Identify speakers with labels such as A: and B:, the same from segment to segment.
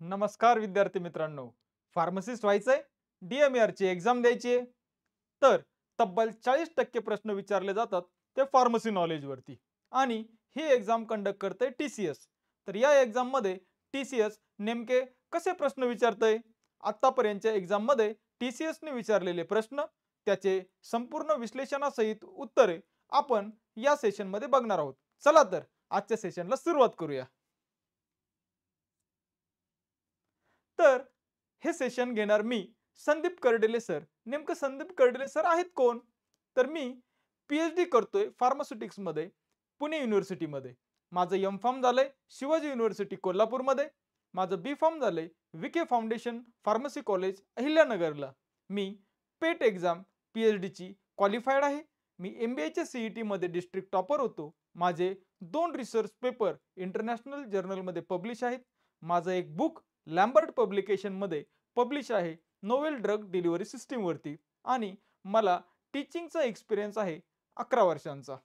A: नमस्कार विद्यार्थी मित्रांनो. फार्मसिस्ट व्हायचंय, DMAR ची एक्झाम द्यायची आहे, तर तब्बल 40% प्रश्न विचारले जातात ते फार्मसी नॉलेज वरती. आणि ही एक्झाम कंडक्ट करते TCS. तर या एक्झाम मध्ये TCS नेमके कसे प्रश्न विचारतंय? आतापर्यंतच्या एक्झाम मध्ये TCS ने विचारलेले प्रश्न, त्याचे संपूर्ण विश्लेषणासहित उत्तरे आपण या सेशन मध्ये बघणार आहोत. चला तर आजच्या सेशनला सुरुवात करूया. तर हे सेशन घेणार मी, संदीप कर्डिले सर. नेमकं संदीप कर्डिले सर आहेत कोण? तर मी PhD करतोय फार्मास्युटिक्स मध्ये, पुणे युनिव्हर्सिटीमध्ये. माझं M.Pharm झालंय शिवाजी युनिव्हर्सिटी कोल्हापूरमध्ये. माझं B.Pharm झालंय विके फाउंडेशन फार्मसी कॉलेज अहिल्यानगरला. मी पेट एक्झाम PhD ची क्वालिफाईड आहे. मी MBA च्या CET मध्ये डिस्ट्रिक्ट टॉपर होतो. माझे 2 रिसर्च पेपर इंटरनॅशनल जर्नलमध्ये पब्लिश आहेत. माझं एक बुक लॅम्बर्ट पब्लिकेशन मध्ये पब्लिश आहे नोवेल ड्रग डिलिव्हरी सिस्टीम वरती. आणि मला टीचिंगचा एक्सपिरियन्स आहे 11 वर्षांचा.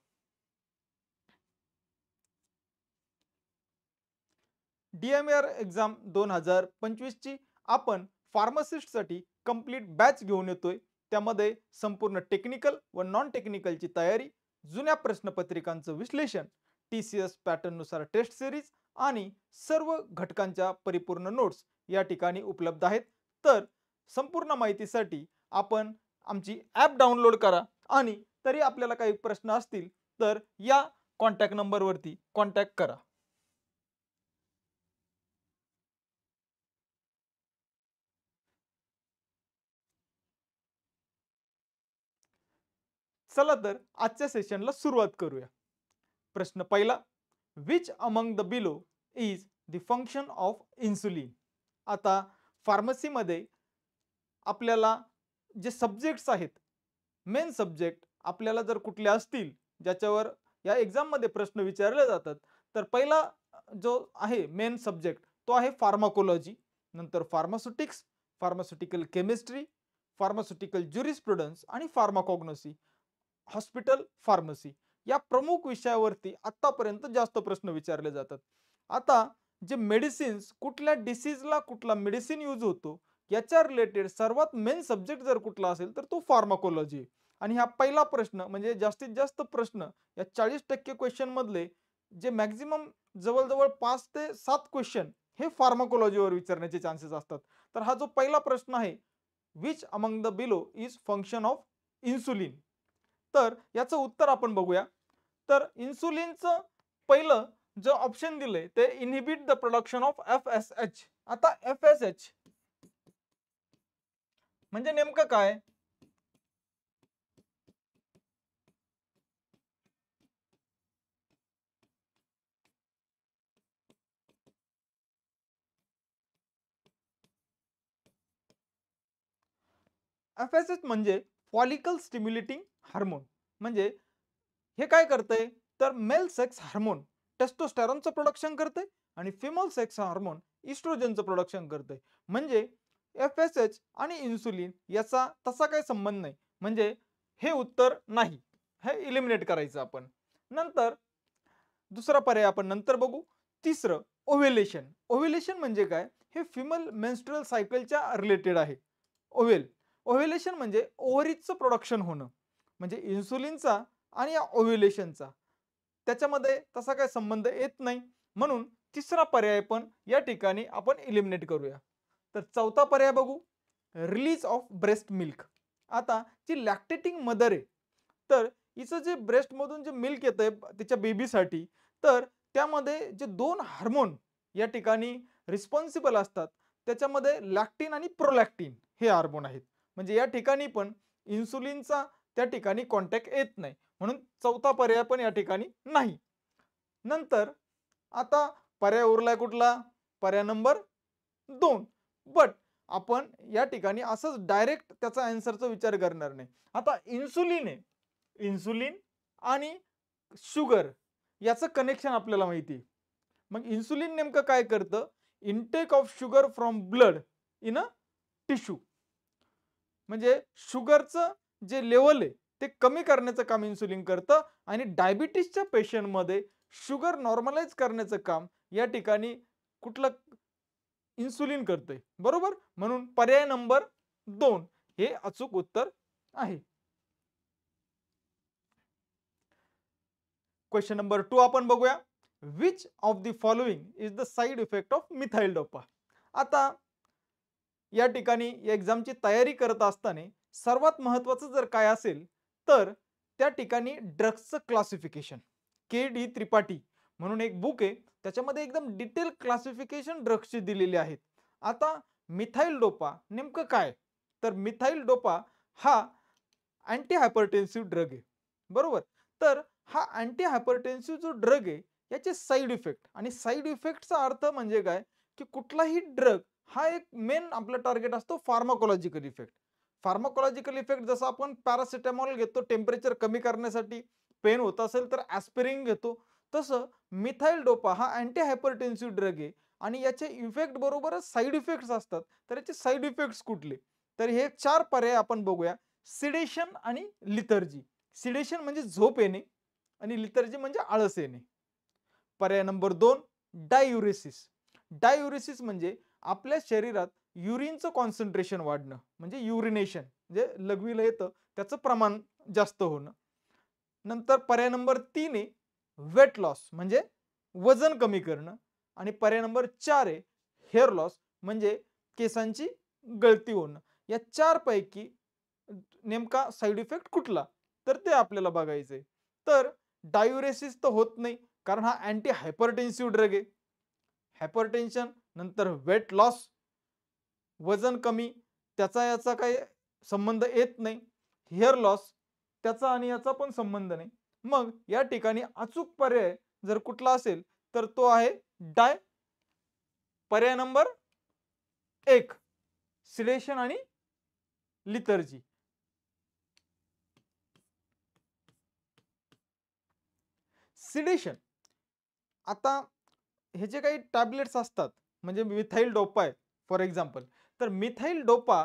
A: DMAR एक्झाम 2025 ची आपण फार्मासिस्ट साठी कंप्लीट बॅच घेऊन येतोय. त्यामध्ये संपूर्ण टेक्निकल व नॉन टेक्निकलची तयारी, जुन्या प्रश्नपत्रिकांचं विश्लेषण, TCS पॅटर्न नुसार टेस्ट सिरीज आणि सर्व घटकांच्या परिपूर्ण नोट्स या ठिकाणी उपलब्ध आहेत. तर संपूर्ण माहितीसाठी आपण आमची ॲप डाउनलोड करा. आणि तरी आपल्याला काही प्रश्न असतील तर या कॉन्टॅक्ट नंबरवरती कॉन्टॅक्ट करा. चला तर आजच्या सेशनला सुरुवात करूया. प्रश्न पहिला, which among the below is the function of insulin? आता फार्मसीमध्ये आपल्याला जे सब्जेक्ट्स आहेत, मेन सब्जेक्ट आपल्याला जर कुठले असतील ज्याच्यावर या एक्झाम मध्ये प्रश्न विचारले जातात, तर पहिला जो आहे मेन सब्जेक्ट तो आहे फार्माकोलॉजी, नंतर फार्मास्युटिक्स, फार्मास्युटिकल केमिस्ट्री, फार्मास्युटिकल ज्युरिस्प्रुडन्स आणि फार्माकॉग्नोसी, हॉस्पिटल फार्मसी. या प्रमुख विषयावरती आतापर्यंत जास्त प्रश्न विचारले जातात. आता जे मेडिसिन्स, कुठल्या डिसीजला कुठला मेडिसिन यूज होतो याच्या रिलेटेड सर्वात मेन सब्जेक्ट जर कुठला असेल तर तो फार्माकोलॉजी. आणि हा पहिला प्रश्न म्हणजे जास्तीत जास्त प्रश्न या 40% क्वेश्चन मधले जे मॅक्झिमम जवळजवळ 5 ते 7 क्वेश्चन हे फार्माकोलॉजीवर विचारण्याचे चान्सेस असतात. तर हा जो पहिला प्रश्न आहे, which among the below is function of insulin, तर याचं उत्तर आपण बघूया. तर इन्सुलिनचं पहिलं जो ऑप्शन दिले ते inhibit the production of FSH. आता FSH म्हणजे नेमकं काय? FSH म्हणजे फॉलिकल स्टिम्युलेटिंग हार्मोन. म्हणजे हे काय करतंय, तर मेल सेक्स हार्मोन टेस्टोस्टेरॉनचं प्रोडक्शन करते आणि फिमेल सेक्स हार्मोन इस्ट्रोजनचं प्रोडक्शन करते. म्हणजे FSH आणि इन्सुलिन याचा तसा काही संबंध नाही. म्हणजे हे उत्तर नाही, हे इलिमिनेट करायचं आपण. नंतर दुसरा पर्याय आपण नंतर बघू. तिसरं, ओव्ह्युलेशन. ओव्ह्युलेशन म्हणजे काय? हे फिमेल मेन्स्ट्रुअल सायकलच्या रिलेटेड आहे. ओव्ह्युलेशन म्हणजे ओव्हरीजचं प्रोडक्शन होणं. म्हणजे इन्सुलिनचा आणि या ओव्ह्युलेशनचा त्याच्यामध्ये तसा काही संबंध येत नाही. म्हणून तिसरा पर्याय पण या ठिकाणी आपण इलिमिनेट करूया. तर चौथा पर्याय बघू, रिलीज ऑफ ब्रेस्ट मिल्क. आता जी लॅक्टेटिंग मदर आहे, तर हिचं जे ब्रेस्ट मधून जे मिल्क येतंय तिच्या बेबीसाठी, तर त्यामध्ये जे 2 हार्मोन या ठिकाणी रिस्पॉन्सिबल असतात, त्याच्यामध्ये लॅक्टिन आणि प्रोलॅक्टिन हे हार्मोन आहेत. म्हणजे या ठिकाणी पण इन्सुलिनचा त्या ठिकाणी कॉन्टॅक्ट येत नाही. म्हणून चौथा पर्याय पण या ठिकाणी नाही. नंतर आता पर्याय उरलाय कुठला? पर्याय नंबर 2. बट आपण या ठिकाणी असंच डायरेक्ट त्याचा आन्सरचा विचार करणार नाही. आता इन्सुलिन आहे, इन्सुलिन आणि शुगर याचं कनेक्शन आपल्याला माहिती आहे. मग इन्सुलिन नेमकं काय करतं? Intake of sugar from blood in a tissue. म्हणजे शुगरचं जे लेवल आहे ते कमी करण्याचं काम इन्सुलिन करतं. आणि डायबिटीसच्या पेशंटमध्ये शुगर नॉर्मलाइज करण्याचं काम या ठिकाणी कुठलं इन्सुलिन करते, बरोबर. म्हणून पर्याय नंबर 2 हे अचूक उत्तर आहे. क्वेश्चन नंबर 2 आपण बघूया. Which of the following is the side effect of methyl dopa. आता या ठिकाणी एक्झामची तयारी करत असताना सर्वात महत्त्वाचं जर काय असेल तर त्या ठिकाणी ड्रग्सचं क्लासिफिकेशन. के डी त्रिपाठी म्हणून एक बुक आहे, त्याच्यामध्ये एकदम डिटेल क्लासिफिकेशन ड्रग्सची दिलेली आहेत. आता मिथाइल डोपा नेमकं काय, तर मिथाइल डोपा हा अँटी हायपरटेन्सिव्ह ड्रग आहे, बरोबर. तर हा अँटी हायपरटेन्सिव्ह जो ड्रग आहे याचे साईड इफेक्ट, आणि साईड इफेक्टचा अर्थ म्हणजे काय की कुठलाही ड्रग हा एक मेन आपला टार्गेट असतो फार्माकोलॉजिकल इफेक्ट. फार्माकोलॉजिकल इफेक्ट जसं आपण पॅरासिटामॉल घेतो टेम्परेचर कमी करण्यासाठी, पेन होत असेल तर ॲस्पिरिन घेतो, तसं मिथाइल डोपा हा अँटी हायपरटेन्सिव्ह ड्रग आहे आणि याचे इफेक्ट बरोबरच साईड इफेक्ट्स असतात. तर याचे साईड इफेक्ट्स कुठले, तर हे 4 पर्याय आपण बघूया. सिडेशन आणि लिथर्जी. सिडेशन म्हणजे झोप येणे आणि लिथर्जी म्हणजे आळस येणे. पर्याय नंबर 2 डायुरेसिस. डायुरेसिस म्हणजे आपल्या शरीरात युरिनचं कॉन्सन्ट्रेशन वाढणं, म्हणजे युरिनेशन, म्हणजे लघवीला येतं त्याचं प्रमाण जास्त होणं. नंतर पर्याय नंबर 3 आहे वेट लॉस, म्हणजे वजन कमी करणं. आणि पर्याय नंबर 4 आहे हेअर लॉस, म्हणजे केसांची गळती होणं. या 4 पैकी नेमका साइड इफेक्ट कुठला, तर ते आपल्याला बघायचंय. तर डायुरेसिस तर होत नाही, कारण हा अँटी हायपरटेन्सिव्ह ड्रग आहे. हायपरटेन्शन नंतर वेट लॉस, वजन कमी, त्याचा याचा काही संबंध येत नाही. हेअर लॉस, त्याचा आणि याचा पण संबंध नाही. मग या ठिकाणी अचूक पर्याय जर कुठला असेल तर तो आहे पर्याय नंबर 1 सिडेशन आणि लिथर्जी. सिडेशन, आता हे जे काही टॅबलेट्स असतात म्हणजे मिथाइल डोपा आहे फॉर एक्झाम्पल, तर मिथाइल डोपा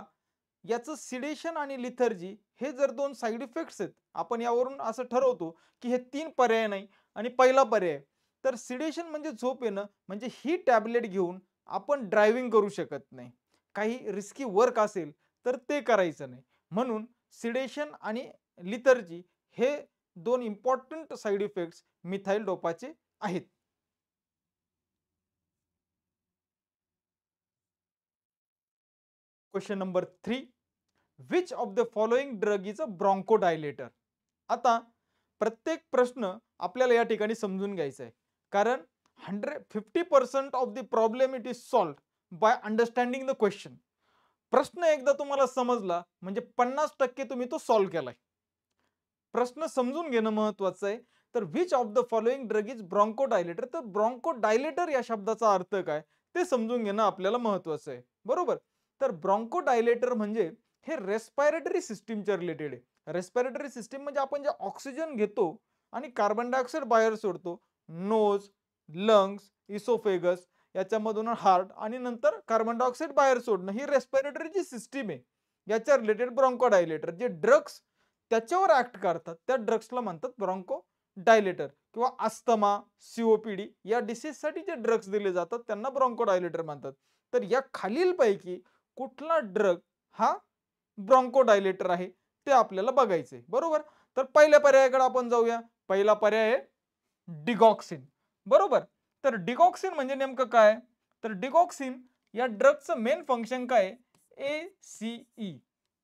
A: याचं सिडेशन आणि लिथर्जी हे जर 2 साइड इफेक्ट्स आहेत, आपण यावरून असं ठरवतो की हे 3 पर्याय नाही आणि पहिला पर्याय. तर सिडेशन म्हणजे झोप येणं, म्हणजे ही टॅबलेट घेऊन आपण ड्रायव्हिंग करू शकत नाही, काही रिस्की वर्क असेल तर ते करायचं नाही. म्हणून सिडेशन आणि लिथर्जी हे 2 इम्पॉर्टंट साइड इफेक्ट्स मिथाइल डोपाचे आहेत. Question number 3, which of the following drug is a bronchodilator. आता प्रत्येक प्रश्न आपल्याला या ठिकाणी समजून घ्यायचा आहे, कारण 50% of the problem it is solved by understanding the question. प्रश्न एकदा तुम्हाला समजला म्हणजे 50% तुम्ही तो सॉल्व्ह केलाय. प्रश्न समजून घेणं महत्वाचं आहे. तर which of the following drug is bronchodilator, तर ब्रॉन्कोडायलेटर या शब्दाचा अर्थ काय ते समजून घेणं आपल्याला महत्वाचं आहे, बरोबर. तर ब्रॉन्कोडायलेटर म्हणजे हे रेस्पिरेटरी सिस्टीमच्या रिलेटेड आहे. रेस्पिरेटरी सिस्टीम म्हणजे आपण जे ऑक्सिजन घेतो आणि कार्बन डायऑक्साईड बाहेर सोडतो, नोज, लंग्स, इसोफेगस याच्यामधून हार्ट आणि नंतर कार्बन डायऑक्साईड बाहेर सोडणं, ही रेस्पिरेटरी जी सिस्टीम आहे याच्या रिलेटेड ब्रॉन्कोडायलेटर. जे ड्रग्स त्याच्यावर ऍक्ट करतात त्या ड्रग्सला म्हणतात ब्रॉन्को डायलेटर, किंवा अस्थमा, सीओपीडी या डिसीजसाठी जे ड्रग्स दिले जातात त्यांना ब्रॉन्कोडायलेटर म्हणतात. तर या खालीलपैकी कुठला ड्रग हा ब्रॉन्कोडायलेटर आहे ते आपल्याला बघायचंय, बरोबर. तर पहिल्या पर्यायाकडे आपण जाऊया. पहिला पर्याय आहे डिगॉक्सिन, बरोबर. तर डिगॉक्सिन म्हणजे नेमकं काय, तर डिगॉक्सिन या ड्रगचं मेन फंक्शन काय, ACE,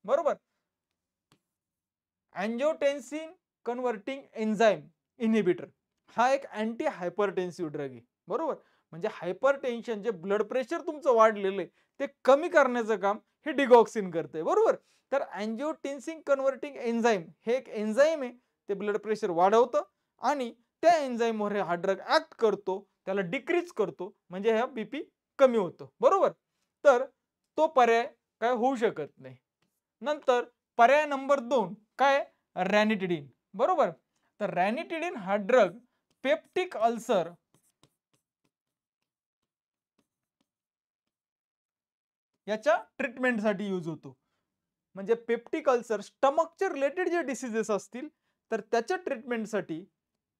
A: बरोबर. अँजिओटेन्सिन कन्व्हर्टिंग एन्झाईम इनहिबिटर. हा एक अँटी हायपरटेन्सिव्ह ड्रग आहे, बरोबर. म्हणजे हायपरटेन्शन, जे ब्लड प्रेशर तुमचं वाढलेलं आहे ते कमी करण्याचं काम हे डिगॉक्सिन करते, बरोबर. तर अँजिओटेन्सिन कन्व्हर्टिंग एन्झाईम हे एक एन्झाईम आहे, ते ब्लड प्रेशर वाढवतं आणि त्या एन्झाईमवर हा ड्रग ऍक्ट करतो, त्याला डिक्रीज करतो, म्हणजे हा बीपी कमी होतो, बरोबर. तर तो पर्याय काय होऊ शकत नाही. नंतर पर्याय नंबर 2 काय, रॅनिटिडिन, बरोबर. तर रॅनिटिडिन हा ड्रग पेप्टिक अल्सर याच्या ट्रीटमेंटसाठी यूज होतो. म्हणजे पेप्टिक अल्सर, स्टमकचे रिलेटेड जे डिसीजेस असतील तर त्याच्या ट्रीटमेंटसाठी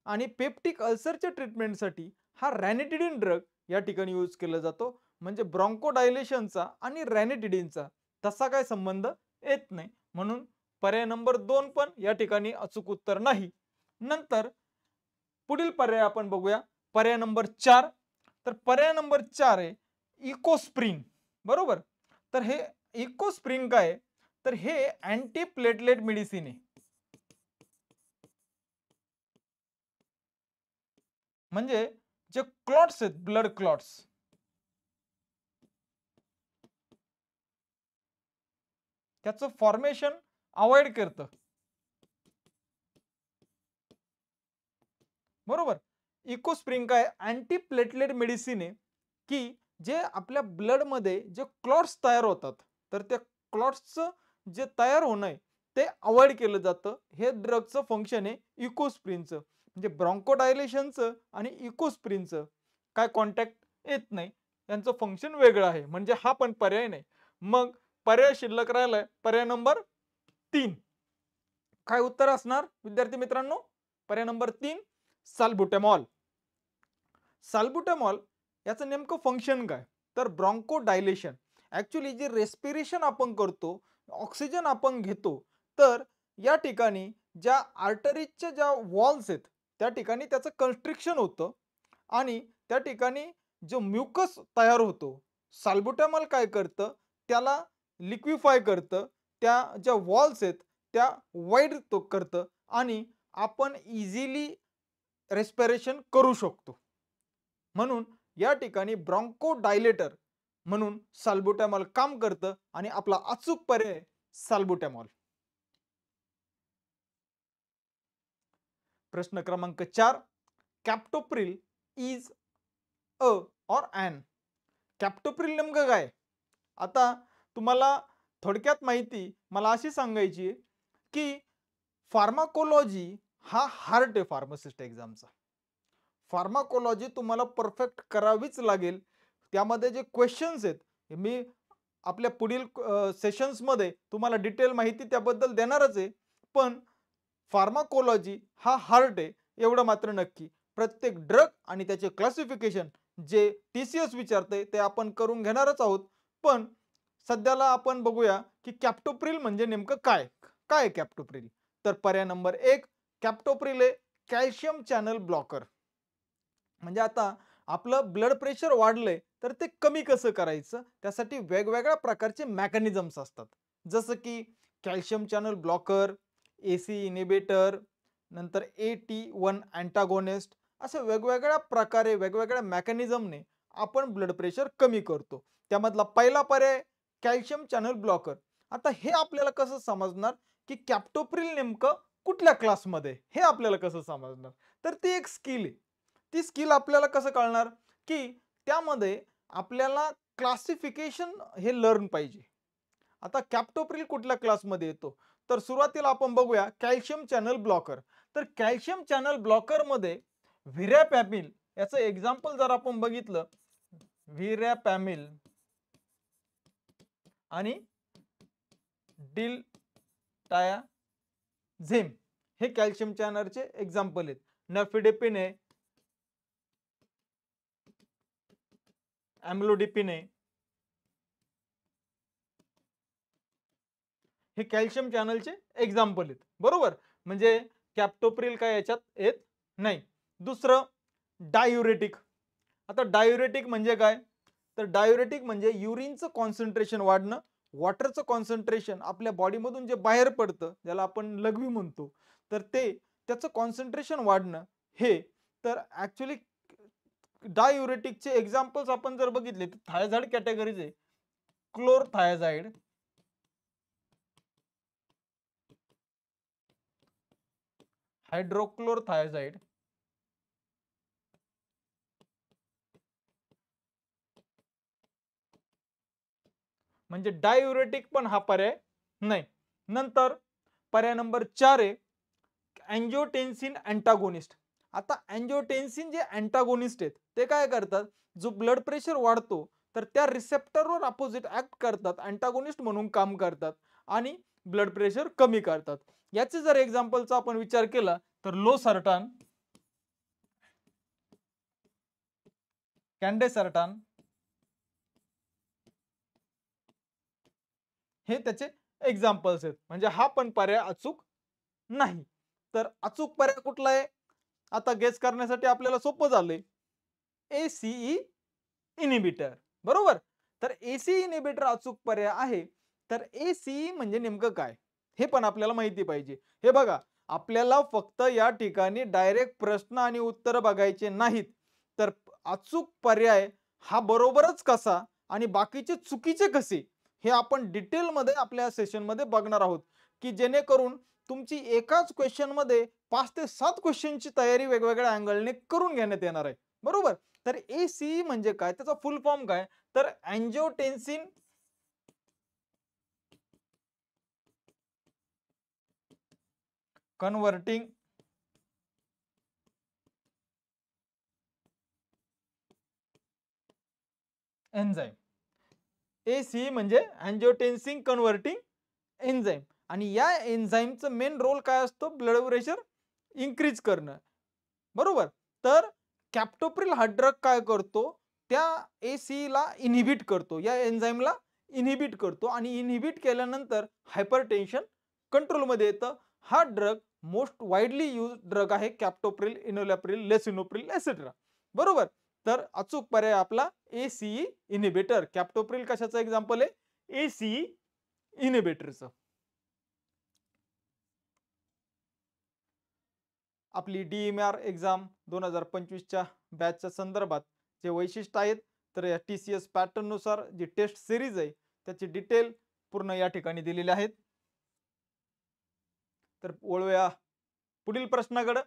A: आणि पेप्टिक अल्सरच्या ट्रीटमेंटसाठी हा रॅनिटिडिन ड्रग या ठिकाणी यूज केला जातो. म्हणजे ब्रॉन्कोडायलेशनचा आणि रॅनिटिडीनचा तसा काय संबंध येत नाही, म्हणून पर्याय नंबर 2 पण या ठिकाणी अचूक उत्तर नाही. नंतर पुढील पर्याय आपण बघूया, पर्याय नंबर 4. तर पर्याय नंबर 4 आहे इकोस्प्रिन, बरोबर. तर हे इकोस्प्रिन काय, तर हे अँटी प्लेटलेट मेडिसिन आहे. म्हणजे जे क्लॉट्स आहेत, ब्लड क्लॉट्स, त्याचं फॉर्मेशन अवॉइड करतं, बरोबर. इकोस्प्रिन काय अँटी प्लेटलेट मेडिसिन आहे, की जे आपल्या ब्लड मध्ये जे क्लॉट्स तयार होतात, तर त्या क्लॉट्सचं जे तयार होणं आहे ते अवॉइड केलं जातं. हे ड्रगचं फंक्शन आहे इकोस्प्रिनचं. म्हणजे ब्रॉन्कोडायलेशनचं आणि इकोस्प्रिनचं काय कॉन्टॅक्ट येत नाही, यांचं फंक्शन वेगळं आहे, म्हणजे हा पण पर्याय नाही. मग पर्याय शिल्लक राहिलाय पर्याय नंबर 3. काय उत्तर असणार विद्यार्थी मित्रांनो? पर्याय नंबर 3 साल्बुटामॉल. साल्बुटामॉल याचं नेमकं फंक्शन काय, तर ब्रॉन्कोडायलेशन. ॲक्च्युली जे रेस्पिरेशन आपण करतो, ऑक्सिजन आपण घेतो, तर या ठिकाणी ज्या आर्टरीजच्या ज्या वॉल्स आहेत त्या ठिकाणी त्याचं कन्स्ट्रिक्शन होतं आणि त्या ठिकाणी जो म्युकस तयार होतो, साल्बुटामॉल काय करतं, त्याला लिक्विफाय करतं, त्या ज्या वॉल्स आहेत त्या वाईड तो करतं आणि आपण इझिली रेस्पिरेशन करू शकतो. म्हणून या ठिकाणी ब्रॉन्कोडायलेटर म्हणून साल्बुटामॉल काम करतं आणि आपला अचूक पर्याय साल्बुटामॉल. प्रश्न क्रमांक 4. कॅप्टोप्रिल इज अ ऑर ॲन. कॅप्टोप्रिल नेमकं काय? आता तुम्हाला थोडक्यात माहिती मला अशी सांगायची आहे, की फार्माकोलॉजी हा हार्ट आहे फार्मासिस्ट एक्झामचा. फार्माकोलॉजी तुम्हाला परफेक्ट करावीच लागेल. त्यामध्ये जे क्वेश्चन्स आहेत, मी आपल्या पुढील सेशन्समध्ये तुम्हाला डिटेल माहिती त्याबद्दल देणारच आहे. पण फार्माकोलॉजी हा हार्ट आहे एवढं मात्र नक्की. प्रत्येक ड्रग आणि त्याचे क्लासिफिकेशन जे TCS विचारते ते आपण करून घेणारच आहोत. पण सध्याला आपण बघूया की कॅप्टोप्रिल म्हणजे नेमकं काय? काय आहे कॅप्टोप्रिल? तर पर्याय नंबर 1 कॅप्टोप्रिल आहे कॅल्शियम चॅनल ब्लॉकर. म्हणजे आता आपलं ब्लड प्रेशर वाढलंय तर ते कमी कसं करायचं, त्यासाठी वेगवेगळ्या प्रकारचे मेकॅनिझम्स असतात. जसं की calcium channel blocker, AC inhibitor, नंतर AT1 अँटागोनिस्ट, असे वेगवेगळ्या प्रकारे वेगवेगळ्या मेकॅनिझमने आपण ब्लड प्रेशर कमी करतो. त्यामधला पहिला पर्याय कॅल्शियम चॅनल ब्लॉकर. आता हे आपल्याला कसं समजणार की कॅप्टोप्रिल नेमकं कुठल्या क्लासमध्ये, हे आपल्याला कसं समजणार? तर ती एक स्किल आहे. ती स्किल आपल्याला कसं कळणार, की त्यामध्ये आपल्याला क्लासिफिकेशन हे लर्न पाहिजे. आता कॅप्टोप्रिल कुठल्या क्लासमध्ये येतो, तर सुरुवातीला आपण बघूया कॅल्शियम चॅनल ब्लॉकर. तर कॅल्शियम चॅनल ब्लॉकर मध्ये व्हिरॅपॅमिल याचं एक्झाम्पल जर आपण बघितलं, व्हिरॅपॅमिल आणि डिल्टायाझेम हे कॅल्शियम चॅनलचे एक्झाम्पल आहेत. नफिडेपिन आहे, अॅम्लोडिपिन आहे, हे कॅल्शियम चॅनलचे एक्झाम्पल आहेत, बरोबर. म्हणजे कॅप्टोप्रिल काय याच्यात येत नाही. दुसरं डायुरेटिक. आता डायुरेटिक म्हणजे काय, तर डायुरेटिक म्हणजे युरिनचं कॉन्सन्ट्रेशन वाढणं, वॉटरचं कॉन्सन्ट्रेशन आपल्या बॉडीमधून जे बाहेर पडतं ज्याला आपण लघवी म्हणतो, तर ते त्याचं कॉन्सन्ट्रेशन वाढणं हे. तर ऍक्च्युली डायुरेटिकचे एक्झाम्पल्स आपण जर बघितले तर थायझाइड कॅटेगरीचे क्लोरथायझाइड, हायड्रोक्लोरथायझाइड, म्हणजे डायुरेटिक पण हा पर्याय नाही. नंतर पर्याय नंबर 4 आहे अँजिओटेन्सिन अँटागोनिस्ट. आता अँजिओटेन्सिन जे अँटागोनिस्ट आहेत ते काय करतात, जो ब्लड प्रेशर वाढतो तर त्या रिसेप्टरवर अपोजिट ऍक्ट करतात, अँटागोनिस्ट म्हणून काम करतात आणि ब्लड प्रेशर कमी करतात. याचे जर एक्झाम्पलचा आपण विचार केला तर लोसर्टान, कॅन्डेसर्टान, हे त्याचे एक्झाम्पल्स आहेत. म्हणजे हा पण पर्याय अचूक नाही. तर अचूक पर्याय कुठला आहे? आता गेस करण्यासाठी आपल्याला सोपं झालंय. ACE inhibitor. बरोबर? तर ACE इनिबिटर अचूक पर्याय आहे. तर ACE म्हणजे नेमकं काय? हे पण आपल्याला माहिती पाहिजे. हे बघा, आपल्याला फक्त या ठिकाणी डायरेक्ट प्रश्न आणि उत्तर बघायचे नाहीत. तर अचूक पर्याय हा बरोबरच कसा आणि बाकीचे चुकीचे कसे, हे आपण डिटेलमध्ये आपल्या सेशनमध्ये बघणार आहोत, की जेणेकरून तुमची एकाच क्वेश्चनमध्ये 5 ते 7 क्वेश्चनची तयारी वेगवेगळ्या अँगलने करून घेण्यात येणार आहे. बरोबर? तर ACE म्हणजे काय? त्याचा फुल फॉर्म काय? तर अँजिओटेन्सिन कन्व्हर्टिंग एन्झाइम. ACE म्हणजे अँजिओटेन्सिन कन्व्हर्टिंग एन्झाइम आणि या एन्झाइमचं मेन रोल काय असतो? ब्लड प्रेशर इन्क्रीज करणं. बरोबर? तर कॅप्टोप्रिल हा ड्रग काय करतो? त्या ACE इनहिबिट करतो. या एन्झाइमला इनहिबिट करतो आणि इनहिबिट केल्यानंतर हायपरटेन्शन कंट्रोलमध्ये येतं. हा drug most widely used drug आहे. कॅप्टोप्रिल, इनोलॅप्रिल, लेसिनोप्रिल एसेट्रा. बरोबर? तर अचूक पर्याय आपला ACE इनहिबिटर. कॅप्टोप्रिल कशाचं एक्झाम्पल आहे? ACE इनहिबिटरचं. आपली DMR एक्झाम 2025च्या बॅचच्या संदर्भात जे वैशिष्ट्य आहेत, तर या TCS पॅटर्न नुसार जी टेस्ट सिरीज आहे त्याची डिटेल पूर्ण या ठिकाणी दिलेली आहेत. तर वळूया पुढील प्रश्नाकडे.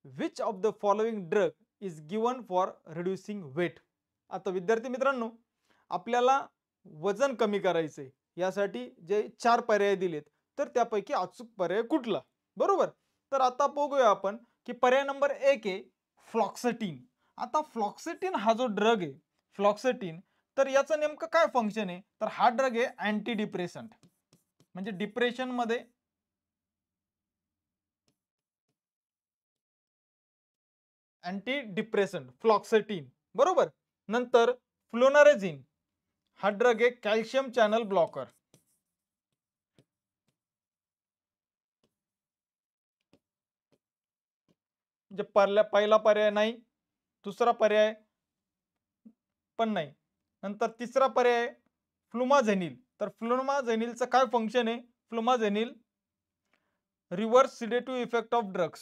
A: Which of the following drug is given for reducing weight? आता विद्यार्थी मित्रांनो, आपल्याला वजन कमी करायचंय, यासाठी जे 4 पर्याय दिलेत, तर त्यापैकी अचूक पर्याय कुठला? बरोबर? तर आता बघूया आपण, की पर्याय नंबर 1 आहे फ्लॉक्सटिन. आता फ्लॉक्सटिन हा जो ड्रग आहे, फ्लॉक्सटिन, तर याचं नेमकं काय फंक्शन आहे? तर हा ड्रग आहे अँटी डिप्रेसंट. म्हणजे डिप्रेशनमध्ये अँटी डिप्रेसंट फ्लॉक्सटिन. बरोबर? नंतर फ्लोनारेझिन हा ड्रग आहे कॅल्शियम चॅनल ब्लॉकर. म्हणजे पहिला पर्याय नाही, दुसरा पर्याय पण नाही. नंतर तिसरा पर्याय फ्लुमाझेनिल. तर फ्लुमाझेनिलचं काय फंक्शन आहे? Flumazenil reverse sedative effect of drugs.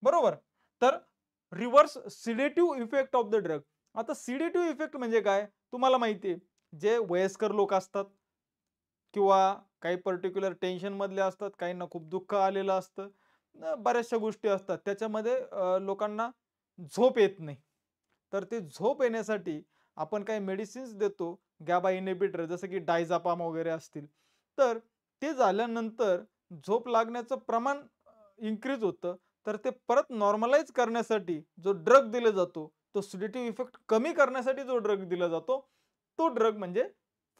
A: बरोबर? तर reverse sedative effect of the drug. आता सिडेटिव्ह इफेक्ट म्हणजे काय? तुम्हाला माहिती आहे, जे वयस्कर लोक असतात किंवा काही पर्टिक्युलर टेन्शन मधले असतात, काहींना खूप दुःख आलेलं असतं, बऱ्याचशा गोष्टी असतात त्याच्यामध्ये, लोकांना झोप येत नाही. तर ते झोप येण्यासाठी आपण काही मेडिसिन्स देतो, गॅबा इनहिबिटर, जसं की डायझापाम वगैरे असतील. तर ते झाल्यानंतर झोप लागण्याचं प्रमाण इन्क्रीज होतं. तर ते परत नॉर्मलाइज करण्यासाठी जो ड्रग दिला जातो, तो सिडेटिव्ह इफेक्ट कमी करण्यासाठी जो ड्रग दिला जातो, तो ड्रग म्हणजे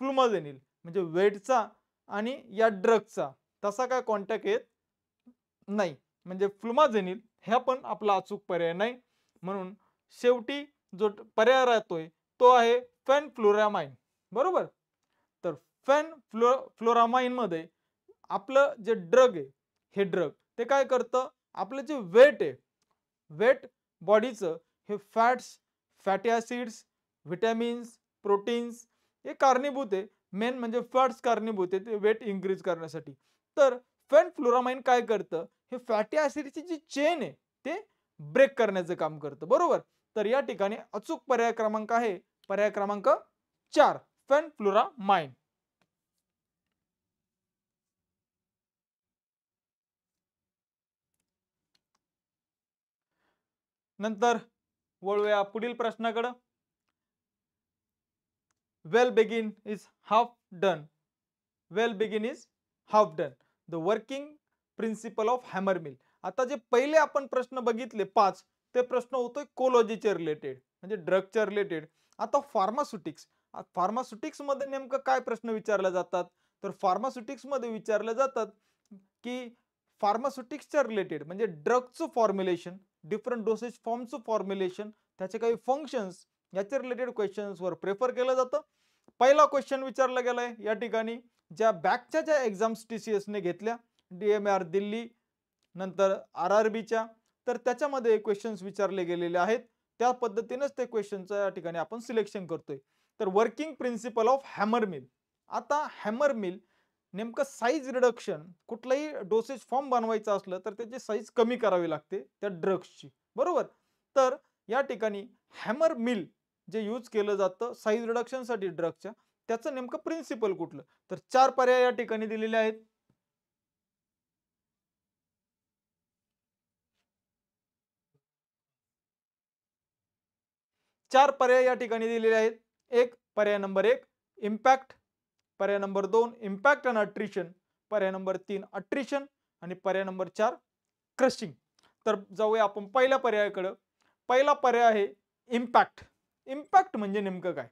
A: फ्लुमाझेनिल. म्हणजे वेटचा आणि या ड्रगचा तसा काय कॉन्टॅक्ट येत नाही. म्हणजे फ्लुमाझेनिल हा पण आपला अचूक पर्याय नाही. म्हणून शेवटी जो पर्याय राहतोय तो आहे फेनफ्लोरामाइन. बरोबर? तर फेनफ्लोरामाइन मध्ये आपलं जे ड्रग आहे, हे ड्रग ते काय करतं? आपलं जे वेट आहे, वेट बॉडीचं, हे fats, fatty acids, vitamins, proteins हे कारणीभूत आहे. मेन म्हणजे फॅट्स कारणीभूत आहे ते वेट इन्क्रीज करण्यासाठी. तर फेनफ्लोरामाइन काय करतं? हे फॅटी ॲसिडची जी चेन आहे ते ब्रेक करण्याचं काम करतं. बरोबर? तर या ठिकाणी अचूक पर्याय क्रमांक आहे पर्याय क्रमांक 4 फेनफ्लोरामाइन. नंतर वळूया पुढील प्रश्नाकडे. Well begin is half done. Well begin is half done. The working principle of hammer mill. आता जे पहिले आपण प्रश्न बघितले 5, ते प्रश्न होतोय कोलॉजीचे रिलेटेड, म्हणजे ड्रगच्या रिलेटेड. आता फार्मास्युटिक्स मध्ये नेमकं काय प्रश्न विचारले जातात? तर फार्मास्युटिक्स मध्ये विचारले जातात की फार्मास्युटिक्सच्या रिलेटेड म्हणजे ड्रगचं फॉर्म्युलेशन, डिफरंट डोसेज फॉर्मचं फॉर्म्युलेशन, त्याचे काही फंक्शन्स याच्या रिलेटेड क्वेश्चन्सवर प्रेफर केलं जातं. पहिला क्वेश्चन विचारला गेलाय या ठिकाणी ज्या बॅकच्या ज्या एक्झाम्स TCSने घेतल्या, DMAR दिल्ली नंतर RRBच्या, तर त्याच्यामध्ये क्वेश्चन्स विचारले गेलेले आहेत. त्या पद्धतीनेच ते क्वेश्चनचं या ठिकाणी आपण सिलेक्शन करतोय. तर working principle of hammer mill. आता हॅमर मिल नेमकं साईज रिडक्शन, कुठलाही डोसेज फॉर्म बनवायचा असलं तर त्याची साईज कमी करावी लागते त्या ड्रग्सची, बरोबर. तर या ठिकाणी हॅमर मिल जे यूज केलं जातं साईज रिडक्शनसाठी ड्रगच्या, त्याचं नेमकं प्रिन्सिपल कुठलं, तर 4 पर्याय या ठिकाणी दिलेले आहेत. चार पर्याय या ठिकाणी दिलेले आहेत. पर्याय नंबर 1 इम्पॅक्ट, पर्याय नंबर 2 इम्पॅक्ट अँड अट्रिशन, पर्याय नंबर 3 अट्रिशन आणि पर्याय नंबर 4 क्रशिंग. तर जाऊया आपण पहिल्या पर्यायाकडे. पहिला पर्याय आहे इम्पॅक्ट. इम्पॅक्ट म्हणजे नेमकं काय?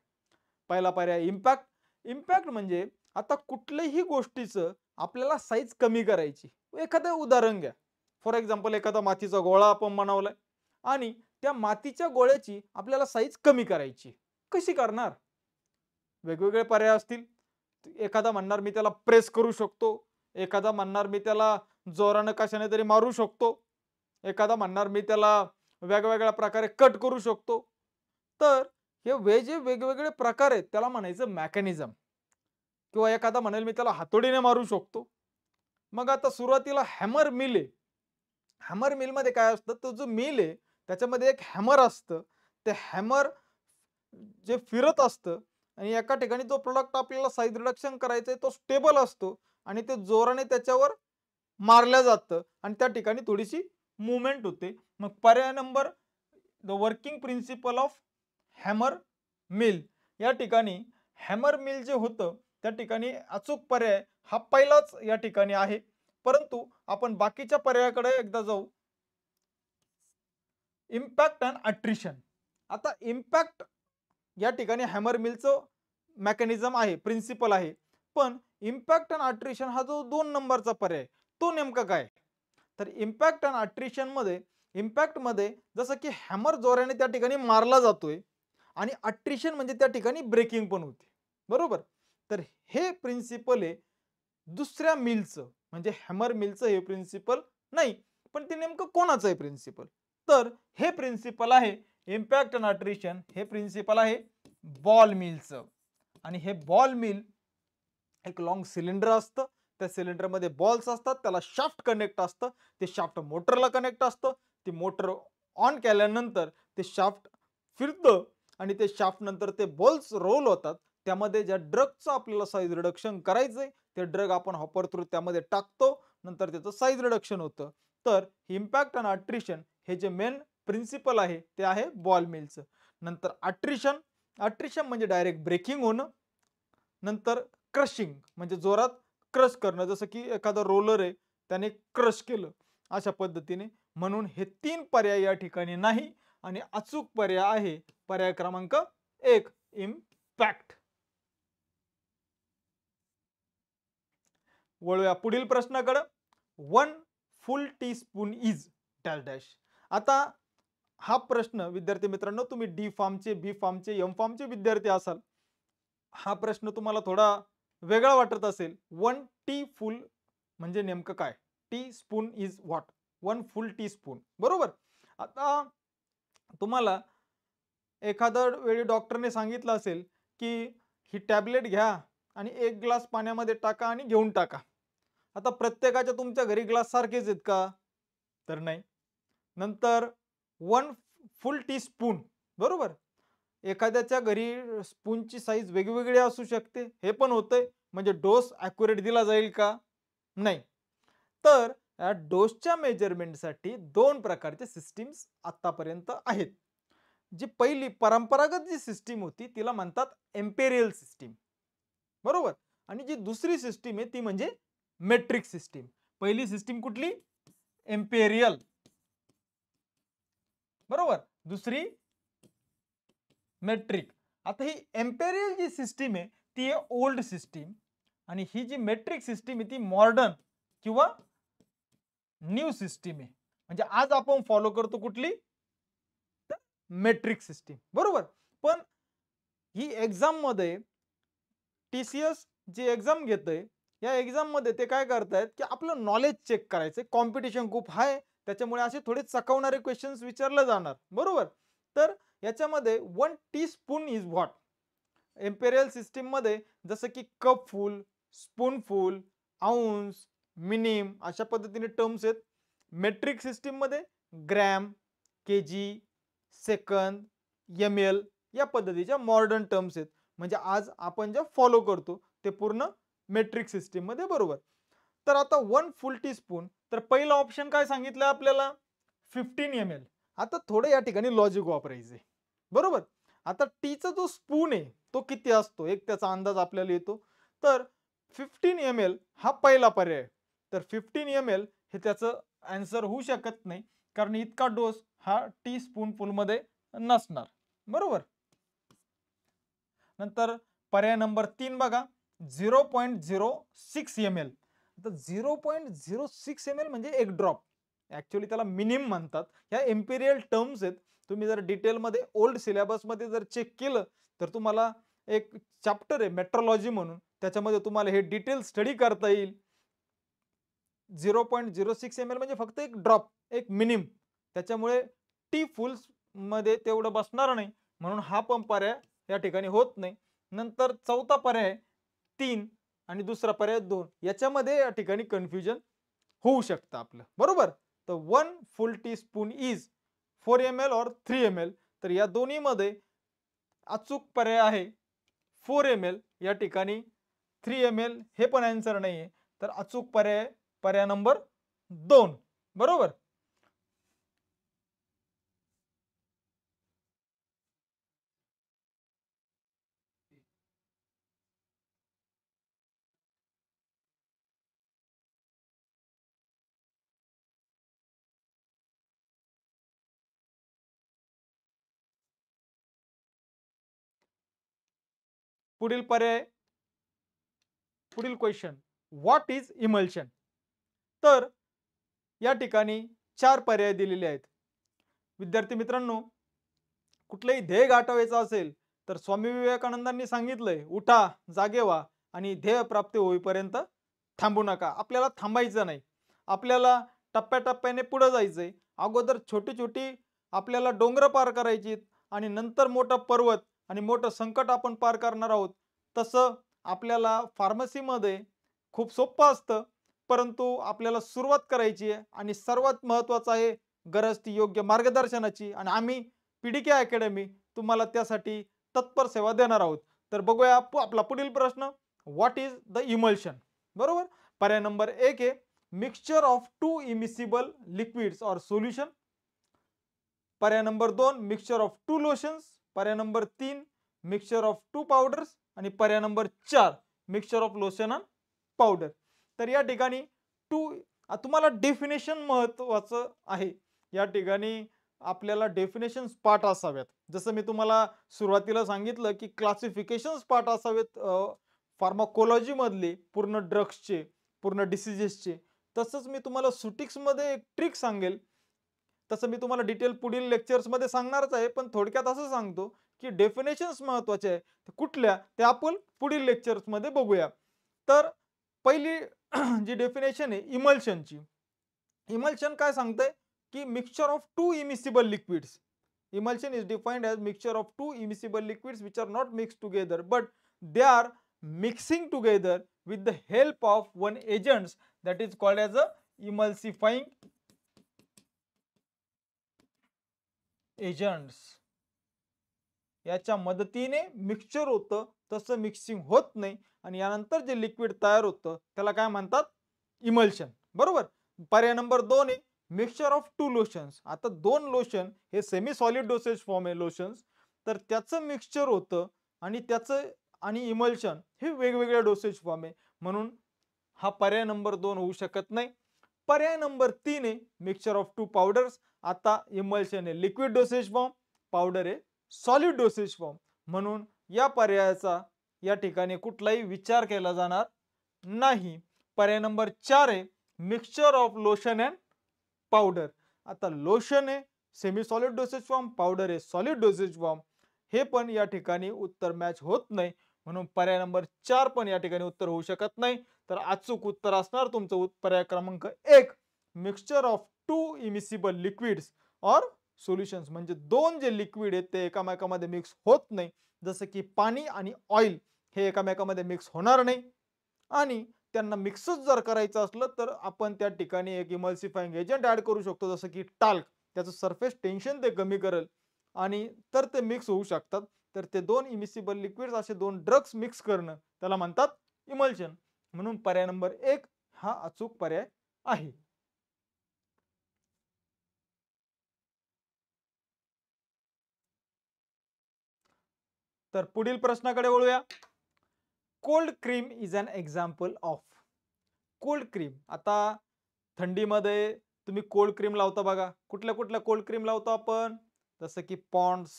A: पहिला पर्याय इम्पॅक्ट. इम्पॅक्ट म्हणजे आता कुठल्याही गोष्टीचं आपल्याला साईज कमी करायची. एखादं उदाहरण घ्या. फॉर एक्झाम्पल एखादा मातीचा गोळा आपण बनवलाय आणि त्या मातीच्या गोळ्याची आपल्याला साईज कमी करायची. कशी करणार? वेगवेगळे पर्याय असतील. एखादा म्हणणार मी त्याला प्रेस करू शकतो, एखादा म्हणणार मी त्याला जोरानं कशाने तरी मारू शकतो, एखादा म्हणणार मी त्याला वेगवेगळ्या प्रकारे कट करू शकतो. तर हे जे वेगवेगळे प्रकार आहेत त्याला म्हणायचं मेकॅनिझम. किंवा एखादा म्हणेल मी त्याला हातोडीने मारू शकतो. मग आता सुरुवातीला हॅमर मिल आहे. हॅमर मिल मध्ये काय असतं, तो जो मिल आहे त्याच्यामध्ये एक हॅमर असतं. ते हॅमर जे फिरत असतं आणि एका ठिकाणी जो प्रोडक्ट आपल्याला साईज रिडक्शन करायचा आहे तो स्टेबल असतो आणि ते जोराने त्याच्यावर मारल्या जातं आणि त्या ठिकाणी थोडीशी मुवमेंट होते. मग पर्याय number the working principle of hammer mill, या ठिकाणी हॅमर मिल जे होतं त्या ठिकाणी अचूक पर्याय हा पहिलाच या ठिकाणी आहे. परंतु आपण बाकीच्या पर्यायाकडे एकदा जाऊ. Impact and attrition. आता इम्पॅक्ट या ठिकाणी हॅमर मिलचं मेकॅनिझम आहे, प्रिन्सिपल आहे. पण इम्पॅक्ट अँड अट्रिशन हा जो 2 नंबरचा पर्याय तो नेमका काय? तर इम्पॅक्ट अँड अट्रिशन मध्ये इम्पॅक्ट मध्ये जसं की हॅमर जोराने त्या ठिकाणी मारला जातोय आणि अट्रिशन म्हणजे त्या ठिकाणी ब्रेकिंग पण होते, बरोबर. तर हे प्रिन्सिपल आहे दुसऱ्या मिलचं, म्हणजे हॅमर मिलचं हे प्रिन्सिपल नाही. पण ते नेमकं कोणाचं आहे प्रिन्सिपल? तर हे प्रिन्सिपल आहे इम्पॅक्ट अँड अट्रिशन, हे प्रिन्सिपल आहे बॉल मिलचं. आणि हे बॉल मिल एक लॉंग सिलेंडर असतं, त्या सिलेंडर मध्ये बॉल्स असतात, त्याला शाफ्ट कनेक्ट असतं, ते शाफ्ट मोटरला कनेक्ट असतं, ते मोटर ऑन केल्यानंतर ते शाफ्ट फिरतं आणि ते शाफ्ट नंतर ते बॉल्स रोल होतात. त्यामध्ये ज्या ड्रगचं आपल्याला साईज रिडक्शन करायचंय ते ड्रग आपण हॉपर थ्रू त्यामध्ये टाकतो, नंतर त्याचं साईज रिडक्शन होतं. तर इम्पॅक्ट आणि अट्रिशन हे जे मेन प्रिन्सिपल आहे ते आहे बॉल मिलचं. नंतर अट्रिशन, अट्रिशन म्हणजे डायरेक्ट ब्रेकिंग होणं. नंतर क्रशिंग म्हणजे जोरात क्रश करणं, जसं की एखादा रोलर आहे त्याने क्रश केलं अशा पद्धतीने. म्हणून हे 3 पर्याय या ठिकाणी नाही आणि अचूक पर्याय आहे पर्याय क्रमांक 1 इम्पॅक्ट. वळूया पुढील प्रश्नाकडे. 1 फुल टीस्पून इज डॅश डॅश. आता हा प्रश्न विद्यार्थी मित्रांनो, तुम्ही डी फार्मचे, बी फार्मचे, एम फार्मचे विद्यार्थी असाल, हा प्रश्न तुम्हाला थोडा वेगळा वाटत असेल. 1 टी फुल म्हणजे नेमकं काय? Tea spoon is what? 1 full tea spoon, बरोबर. आता तुम्हाला एखाद्या वेळी डॉक्टरने सांगितलं असेल की ही टॅबलेट घ्या आणि 1 ग्लास पाण्यामध्ये टाका आणि घेऊन टाका. आता प्रत्येकाच्या तुमच्या घरी ग्लास सारखेच आहेत का? तर नाही. नंतर 1 फुल टी स्पून, बरोबर. एखाद्याच्या घरी स्पूनची साईज वेगवेगळी असू शकते, हे पण होतंय. म्हणजे डोस ॲक्युरेट दिला जाईल का? नाही. तर या डोसच्या मेजरमेंटसाठी 2 प्रकारचे सिस्टीम्स आतापर्यंत आहेत. जी पहिली परंपरागत जी सिस्टीम होती तिला म्हणतात एम्पेरियल सिस्टीम, बरोबर. आणि जी दुसरी सिस्टीम आहे ती म्हणजे मेट्रिक सिस्टीम. पहिली सिस्टीम कुठली? एम्पेरियल, बरोबर. दुसरी मेट्रिक. आता ही एम्पेरियल जी सिस्टीम आहे ती आहे ओल्ड सिस्टीम आणि ही जी मेट्रिक सिस्टीम आहे ती मॉडर्न किंवा न्यू सिस्टीम आहे. म्हणजे आज आपण फॉलो करतो कुठली? मेट्रिक सिस्टीम, बरोबर. पण ही एक्झाम मध्ये TCS जी एक्झाम घेतंय, या एक्झाम मध्ये ते काय करतायत, की आपलं नॉलेज चेक करायचंय. कॉम्पिटिशन खूप हाय, त्याच्यामुळे असे थोडे चकवणारे क्वेश्चन्स विचारले जाणार, बरोबर. तर याच्यामध्ये 1 teaspoon is what? Imperial system मध्ये जसं की कप फुल, स्पून फुल, आउन्स, मिनिम अशा पद्धतीने टर्म्स आहेत. मेट्रिक सिस्टीम मध्ये ग्रॅम, केजी, सेकंद, ml या पद्धतीच्या मॉडर्न टर्म्स आहेत. म्हणजे आज आपण जे फॉलो करतो ते पूर्ण मेट्रिक सिस्टीम मध्ये, बरोबर. तर आता 1 फुल टीस्पून, तर पहिला ऑप्शन काय सांगितलं आपल्याला? 15 ml. आता थोडं या ठिकाणी लॉजिक वापरायचे, बरोबर. आता टीचा जो स्पून आहे तो किती असतो, एक त्याचा अंदाज आपल्याला येतो. तर 15 ml हा पहिला पर्याय आहे. तर 15 ml हे त्याचं आन्सर होऊ शकत नाही, कारण इतका डोस हा टी स्पून फुल मध्ये नसणार, बरोबर. नंतर पर्याय नंबर 3 बघा, 0.06 ml. तर 0.06 ml म्हणजे एक ड्रॉप. ऍक्च्युअली त्याला मिनिम म्हणतात. ह्या इम्पेरियल टर्म्स आहेत. तुम्ही जर डिटेल मध्ये ओल्ड सिलेबस मध्ये जर चेक केलं तर तुम्हाला एक चॅप्टर आहे मेट्रोलॉजी म्हणून, त्याच्यामध्ये तुम्हाला हे डिटेल स्टडी करता येईल. 0.06 ml म्हणजे फक्त एक ड्रॉप, एक मिनिम. त्याच्यामुळे टी फुल मध्ये तेवढं बसणार नाही, म्हणून हा पण पर्याय या ठिकाणी होत नाही. नंतर चौथा पर्याय 3 आणि दुसरा पर्याय 2, याच्यामध्ये या ठिकाणी कन्फ्युजन होऊ शकतं आपलं, बरोबर. तर 1 फुल टीस्पून इज 4 ml और 3 ml. तर या दोन्ही मध्ये अचूक पर्याय आहे 4 ml. या ठिकाणी 3 ml हे पण आन्सर नाहीये. तर अचूक पर्याय पर्याय नंबर 2, बरोबर. पुढील पर्याय, पुढील क्वेश्चन, व्हॉट इज इमल्शन? तर या ठिकाणी 4 पर्याय दिलेले आहेत. विद्यार्थी मित्रांनो, कुठलंही ध्येय गाठवायचं असेल तर स्वामी विवेकानंदांनी सांगितलंय, उठा, जागे व्हा आणि ध्येय प्राप्ती होईपर्यंत थांबू नका. आपल्याला थांबायचं नाही. आपल्याला टप्प्याटप्प्याने पुढे जायचंय. अगोदर छोटी छोटी आपल्याला डोंगर पार करायची आणि नंतर मोठा पर्वत आणि मोठं संकट आपण पार करणार आहोत. तसं आपल्याला फार्मसीमध्ये खूप सोपं असतं, परंतु आपल्याला सुरुवात करायची आहे आणि सर्वात महत्त्वाचं आहे गरज ती योग्य मार्गदर्शनाची. आणि आम्ही PDK अकॅडमी तुम्हाला त्यासाठी तत्पर सेवा देणार आहोत. तर बघूया आपला पुढील प्रश्न, व्हॉट इज द इमल्शन? बरोबर. पर्याय नंबर 1 आहे मिक्सचर ऑफ 2 इमिसिबल लिक्विड्स और सोल्यूशन. पर्याय नंबर 2 मिक्सचर ऑफ 2 लोशन्स. पर्याय नंबर 3 मिक्सचर ऑफ 2 पावडर्स आणि पर्याय number 4 mixture of lotion and powder. तर या ठिकाणी तुम्हाला डेफिनेशन महत्वाचं आहे. या ठिकाणी आपल्याला डेफिनेशन्स पाठ असाव्यात. जसं मी तुम्हाला सुरुवातीला सांगितलं की क्लासिफिकेशन्स पाठ असावेत फार्माकोलॉजी मधले, पूर्ण ड्रग्सचे, पूर्ण डिसीजेसचे. तसंच मी तुम्हाला सुटिक्स मध्ये एक ट्रिक सांगेल. तसं मी तुम्हाला डिटेल पुढील लेक्चर्स मध्ये सांगणारच आहे, पण थोडक्यात असं सांगतो की डेफिनेशन्स महत्वाचे आहे. कुठल्या ते आपण पुढील लेक्चर्स मध्ये बघूया. तर पहिली जी डेफिनेशन आहे इमल्शनची. इमल्शन काय सांगते की mixture of 2 immiscible liquids. Emulsion is defined as mixture of 2 immiscible liquids which are not mixed together but they are mixing together with the help of one agent that is called as a emulsifying agents. याच्या मदतीने mixture होतं, तसं mixing होत नाही आणि यानंतर जे liquid तयार होतं त्याला काय म्हणतात? इमल्शन, बरोबर. पर्याय नंबर 2 आहे मिक्सचर ऑफ 2 लोशन्स. आता 2 लोशन हे सेमी सॉलिड डोसेज फॉर्म आहे लोशन्स, तर त्याचं मिक्सचर होतं आणि त्याचं आणि इमल्शन हे वेगवेगळे डोसेज फॉर्म आहे, म्हणून हा पर्याय नंबर 2 होऊ शकत नाही. पर्याय नंबर 3 आहे मिक्सचर ऑफ 2 पावडर्स. आता इमल्शन आहे लिक्विड डोसेज फॉर्म, पावडर आहे सॉलिड डोसेज फॉर्म, म्हणून या पर्यायाचा या ठिकाणी कुठलाही विचार केला जाणार नाही. पर्याय नंबर 4 आहे mixture of lotion and powder. आता लोशन आहे semi solid dosage form, powder आहे सॉलिड डोसेज फॉर्म. हे पण या ठिकाणी उत्तर मॅच होत नाही, म्हणून पर्याय नंबर 4 पण या ठिकाणी उत्तर होऊ शकत नाही. तर अचूक उत्तर असणार तुमचं पर्याय क्रमांक 1, mixture of 2 immiscible liquids or solutions. म्हणजे दोन जे लिक्विड आहेत ते एकामेकांमध्ये मिक्स होत नाही, जसं की पाणी आणि ऑइल हे एकामेकांमध्ये मिक्स होणार नाही. आणि त्यांना मिक्सच जर करायचं असलं तर आपण त्या ठिकाणी एक इमल्सिफाइंग एजंट ऍड करू शकतो, जसं की टाल्क. त्याचं सरफेस टेन्शन ते कमी करेल आणि तर ते मिक्स होऊ शकतात. तर ते दोन इमिसिबल लिक्विड्स असे दोन ड्रग्स मिक्स करणं त्याला म्हणतात इमल्शन. म्हणून पर्याय नंबर 1 हा अचूक पर्याय आहे. तर पुढील प्रश्नाकडे वळूया. Cold cream is an example of. Cold cream, आता थंडीमध्ये तुम्ही कोल्ड क्रीम लावता बघा. कुठल्या कुठल्या कोल्ड क्रीम लावतो आपण? जसं की पॉन्ड्स,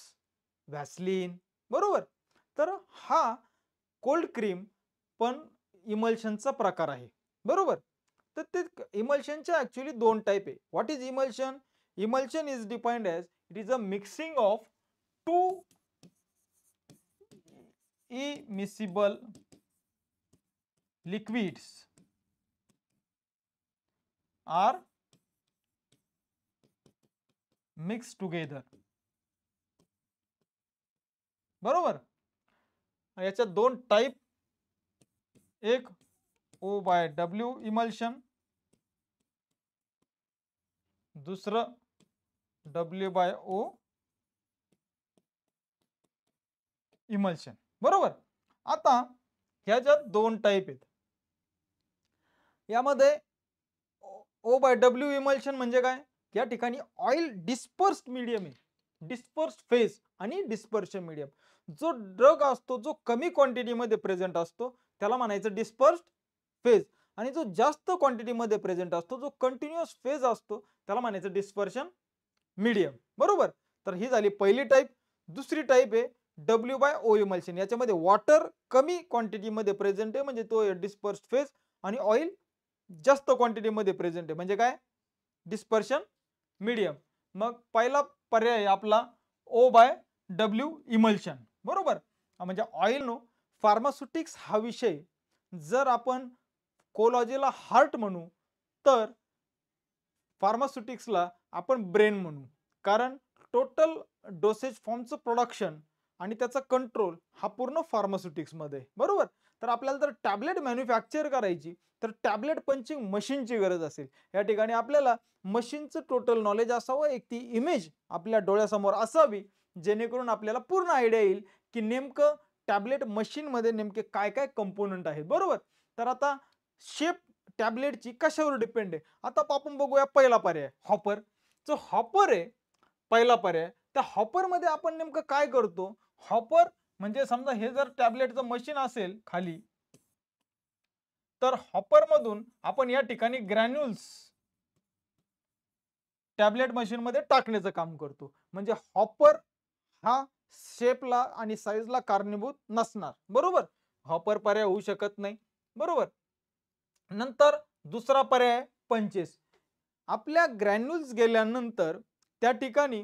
A: व्हॅसलीन, बरोबर. तर हा कोल्ड क्रीम पण इमल्शनचा प्रकार आहे, बरोबर. तर ते इमल्शनच्या ऍक्च्युली दोन टाइप आहे. What is emulsion? Emulsion is defined as it is a mixing of two immiscible liquids are mixed together, बरोबर. याच्यात दोन टाइप, एक O बाय W इमल्शन, दुसरं W बाय O इमल्शन, बरोबर. आता ह्याच्यात दोन टाइप आहेत. यामध्ये O बाय W इमल्शन म्हणजे काय? या ठिकाणी ऑइल डिस्पर्स्ड मीडियम आहे. डिस्पर्स्ड फेज आणि डिस्पर्शन मीडियम. जो ड्रग असतो जो कमी क्वांटिटी मध्ये प्रेझेंट असतो त्याला म्हणायचं डिस्पर्स्ड फेज, आणि जो जास्त क्वांटिटी मध्ये प्रेझेंट असतो जो कंटिन्युअस फेज असतो त्याला म्हणायचं डिस्पर्शन मीडियम, बरोबर. तर ही झाली पहिली टाइप. दुसरी टाइप आहे W बाय O इमल्शन. याच्यामध्ये वॉटर कमी क्वांटिटी मध्ये प्रेझेंट आहे म्हणजे तो डिस्पर्स्ड फेज, आणि ऑइल जास्त क्वांटिटी मध्ये प्रेझेंट आहे म्हणजे काय? Dispersion medium. मग पहिला पर्याय आपला O बाय W इमल्शन, बरोबर. म्हणजे ऑइल नो फार्मास्युटिक्स हा विषय जर आपण कोलॉजीला हार्ट म्हणू तर फार्मास्युटिक्सला आपण ब्रेन म्हणू, कारण टोटल डोसेज फॉर्मचं प्रोडक्शन आणि त्याचा कंट्रोल हा पूर्ण फार्मास्युटिक्स मध्ये, बरोबर. तर आपल्याला जर टॅबलेट मॅन्युफॅक्चर करायची तर टॅबलेट पंचिंग मशीनची गरज असेल. या ठिकाणी आपल्याला मशीनचं टोटल नॉलेज असावं, एक ती इमेज आपल्या डोळ्यासमोर असावी जेणेकरून आपल्याला पूर्ण आयडिया येईल की नेमकं टॅबलेट मशीन मध्ये नेमके काय काय कंपोनंट आहेत, बरोबर. तर आता शेप टॅबलेटची कशावर डिपेंड आहे? आता आपण बघूया पहिला पर्याय हॉपर. जो हॉपर आहे पहिला पर्याय, त्या हॉपर मध्ये आपण नेमकं काय करतो? हॉपर म्हणजे समजा हे जर टॅबलेटचं मशीन असेल खाली, तर हॉपर मधून आपण या ठिकाणी ग्रॅन्युल्स टॅबलेट मशीन मध्ये टाकण्याचं काम करतो. म्हणजे हॉपर हा शेपला आणि साईजला कारणीभूत नसणार, बरोबर. हॉपर पर्याय होऊ शकत नाही, बरोबर. नंतर दुसरा पर्याय पंचेस. आपल्या ग्रॅन्युल्स गेल्यानंतर त्या ठिकाणी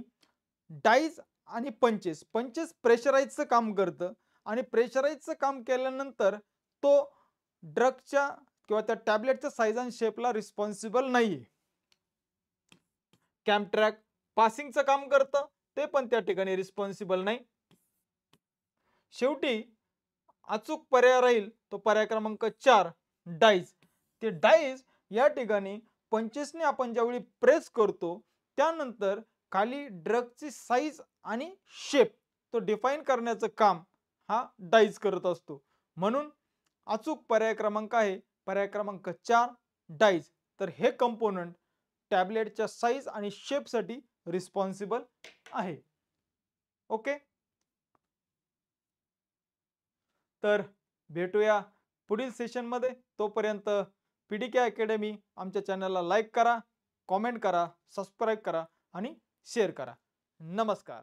A: डाईज आणि पंचेस, पंचेस प्रेशराईजचं काम करतं, आणि प्रेशराईजचं काम केल्यानंतर तो ड्रगच्या किंवा त्या टॅबलेटच्या साईज आणि शेपला रिस्पॉन्सिबल नाहीये. कॅम्पट्रॅक पासिंगचं काम करतं, ते पण त्या ठिकाणी रिस्पॉन्सिबल नाही. शेवटी अचूक पर्याय राहील तो पर्याय क्रमांक 4 डाईज. ते डाईज या ठिकाणी पंचेसने आपण ज्यावेळी प्रेस करतो त्यानंतर खाली ड्रगची साईज आणि शेप तो डिफाईन करण्याचं काम हा डाईज करत असतो. म्हणून अचूक पर्याय क्रमांक आहे पर्याय क्रमांक 4 डाईज. तर हे कंपोनंट टॅबलेटच्या साईज आणि शेपसाठी रिस्पॉन्सिबल आहे. ओके, तर भेटूया पुढील सेशन मध्ये. तोपर्यंत पीडीके अकॅडमी आमच्या चॅनलला लाईक करा, कमेंट करा, सबस्क्राईब करा आणि शेअर करा. नमस्कार.